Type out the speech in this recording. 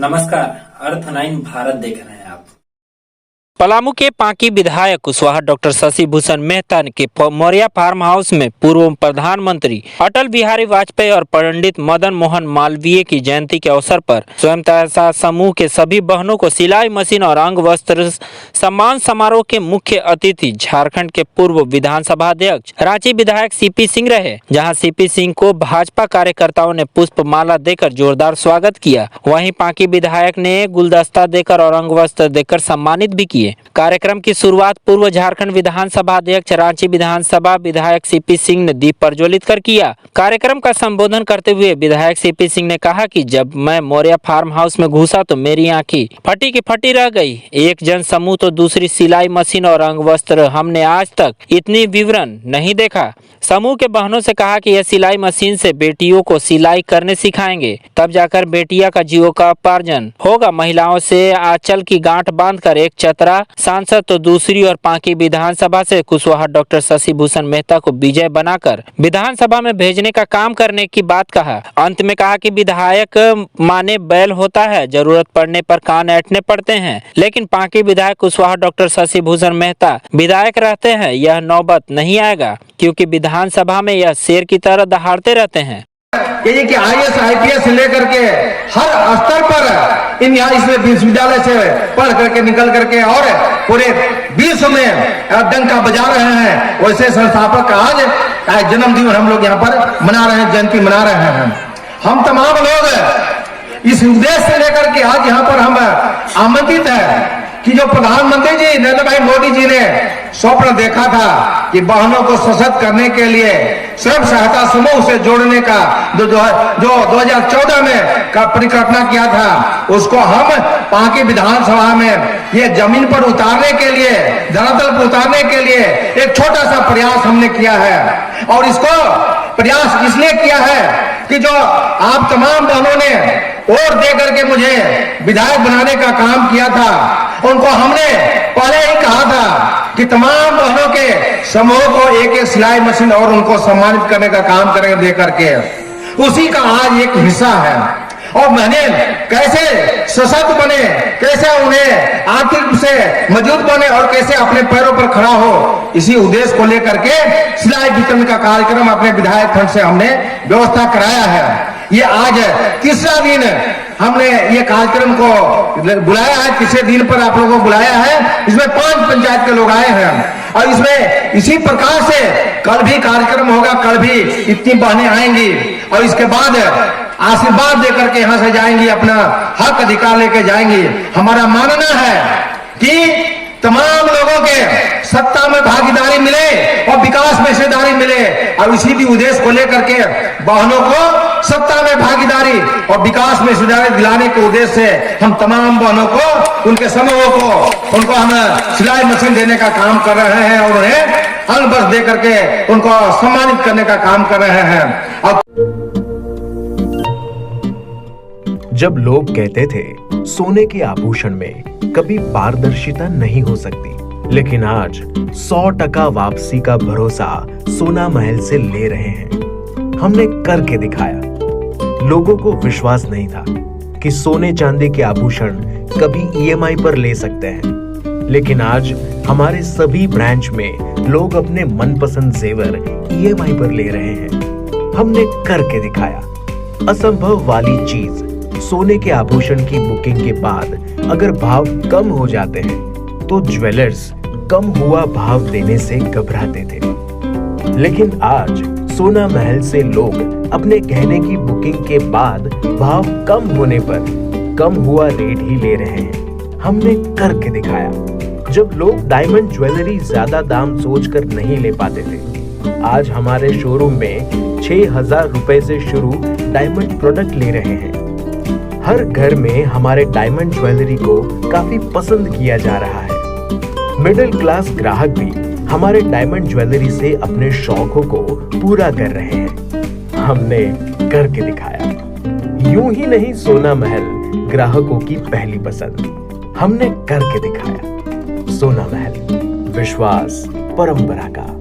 नमस्कार, अर्थ 9 भारत देख रहे हैं आप। पलामू के पांकी विधायक कुशवाहा डॉक्टर शशि भूषण मेहता के मौर्या फार्म हाउस में पूर्व प्रधानमंत्री अटल बिहारी वाजपेयी और पंडित मदन मोहन मालवीय की जयंती के अवसर पर स्वयं सहायता समूह के सभी बहनों को सिलाई मशीन और अंग वस्त्र सम्मान समारोह के मुख्य अतिथि झारखंड के पूर्व विधानसभा अध्यक्ष रांची विधायक सीपी सिंह रहे, जहां सीपी सिंह को भाजपा कार्यकर्ताओं ने पुष्प माला देकर जोरदार स्वागत किया। वहीं पांकी विधायक ने गुलदस्ता देकर और अंग वस्त्र देकर सम्मानित भी किए। कार्यक्रम की शुरुआत पूर्व झारखंड विधानसभा अध्यक्ष रांची विधानसभा विधायक सीपी सिंह ने दीप प्रज्वलित कर किया। कार्यक्रम का संबोधन करते हुए विधायक सीपी सिंह ने कहा कि जब मैं मौर्या फार्म हाउस में घुसा तो मेरी आंखें फटी की फटी रह गई। एक जन समूह तो दूसरी सिलाई मशीन और अंग वस्त्र, हमने आज तक इतनी विवरण नहीं देखा। समूह के बहनों से कहा कि यह सिलाई मशीन से बेटियों को सिलाई करने सिखाएंगे, तब जाकर बेटिया का जीविकोपार्जन होगा। महिलाओं से आंचल की गांठ बांधकर एक चतरा सांसद तो दूसरी और पांकी विधानसभा से कुशवाहा डॉक्टर शशि भूषण मेहता को विजय बनाकर विधानसभा में भेजने का काम करने की बात कहा। अंत में कहा कि विधायक माने बैल होता है, जरूरत पड़ने पर कान ऐंठने पड़ते हैं, लेकिन पांकी विधायक कुशवाहा डॉक्टर शशि भूषण मेहता विधायक रहते हैं। यह नौबत नहीं आएगा क्योंकि विधानसभा में यह शेर की तरह दहाड़ते रहते हैं। ये कि IAS IPS लेकर के हर स्तर पर इन यहाँ इसमें विश्वविद्यालय से पढ़ करके निकल करके और पूरे विश्व में डंका बजा रहे हैं। वैसे संस्थापक आज जन्मदिन हम लोग यहाँ पर मना रहे हैं, जयंती मना रहे हैं। हम तमाम लोग इस उद्देश्य से लेकर के आज यहाँ पर हम आमंत्रित है कि जो प्रधानमंत्री जी नरेंद्र भाई मोदी जी ने स्वप्न देखा था कि बहनों को सशक्त करने के लिए स्वयं सहायता समूह से जोड़ने का जो 2014 में का परिकल्पना किया था, उसको हम पांकी विधानसभा में ये जमीन पर उतारने के लिए, धरातल पर उतारने के लिए एक छोटा सा प्रयास हमने किया है। और इसको प्रयास इसलिए किया है कि जो आप तमाम बहनों ने वोट दे करके मुझे विधायक बनाने का काम किया था, उनको हमने पहले ही कहा था कि तमाम बहनों के समूह को एक सिलाई मशीन और उनको सम्मानित करने का काम करेंगे दे करके। उसी का आज एक हिस्सा है। और मैंने कैसे सशक्त बने, कैसे उन्हें आर्थिक रूप से मजबूत बने और कैसे अपने पैरों पर खड़ा हो, इसी उद्देश्य को लेकर के सिलाई वितरण का कार्यक्रम अपने विधायक फंड से हमने व्यवस्था कराया है। ये आज तीसरा दिन हमने ये कार्यक्रम को बुलाया है। तीसरे दिन पर आप लोगों को बुलाया है। इसमें 5 पंचायत के लोग आए हैं और इसमें इसी प्रकार से कल भी कार्यक्रम होगा। कल भी इतनी बहनें आएंगी और इसके बाद आशीर्वाद देकर के यहाँ से जाएंगी, अपना हक अधिकार लेके जाएंगी। हमारा मानना है कि तमाम लोगों के सत्ता में भागीदारी मिले और विकास में हिस्सेदारी मिले, और इसी भी उद्देश्य को लेकर के बहनों को सत्ता में भागीदारी और विकास में हिस्सेदारी दिलाने के उद्देश्य से हम तमाम बहनों को, उनके समूहों को, उनको हम सिलाई मशीन देने का काम कर रहे हैं और उन्हें अंग वस्त्र दे करके उनको सम्मानित करने का काम कर रहे हैं। जब लोग कहते थे सोने के आभूषण में कभी पारदर्शिता नहीं हो सकती, लेकिन आज 100% वापसी का भरोसा सोना महल से ले रहे हैं। हमने करके दिखाया। लोगों को विश्वास नहीं था कि सोने चांदी के आभूषण कभी EMI पर ले सकते हैं, लेकिन आज हमारे सभी ब्रांच में लोग अपने मनपसंद जेवर EMI पर ले रहे हैं। हमने करके दिखाया। असंभव वाली चीज, सोने के आभूषण की बुकिंग के बाद अगर भाव कम हो जाते हैं तो ज्वेलर्स कम हुआ भाव देने से घबराते थे, लेकिन आज सोना महल से लोग अपने गहने की बुकिंग के बाद भाव कम होने पर कम हुआ रेट ही ले रहे हैं। हमने करके दिखाया। जब लोग डायमंड ज्वेलरी ज्यादा दाम सोचकर नहीं ले पाते थे, आज हमारे शोरूम में 6,000 रुपए से शुरू डायमंड प्रोडक्ट ले रहे हैं। हर घर में हमारे डायमंड ज्वेलरी को काफी पसंद किया जा रहा है। मिडिल क्लास ग्राहक भी हमारे डायमंड ज्वेलरी से अपने शौकों को पूरा कर रहे हैं। हमने करके दिखाया। यूं ही नहीं सोना महल ग्राहकों की पहली पसंद। हमने करके दिखाया। सोना महल, विश्वास परंपरा का।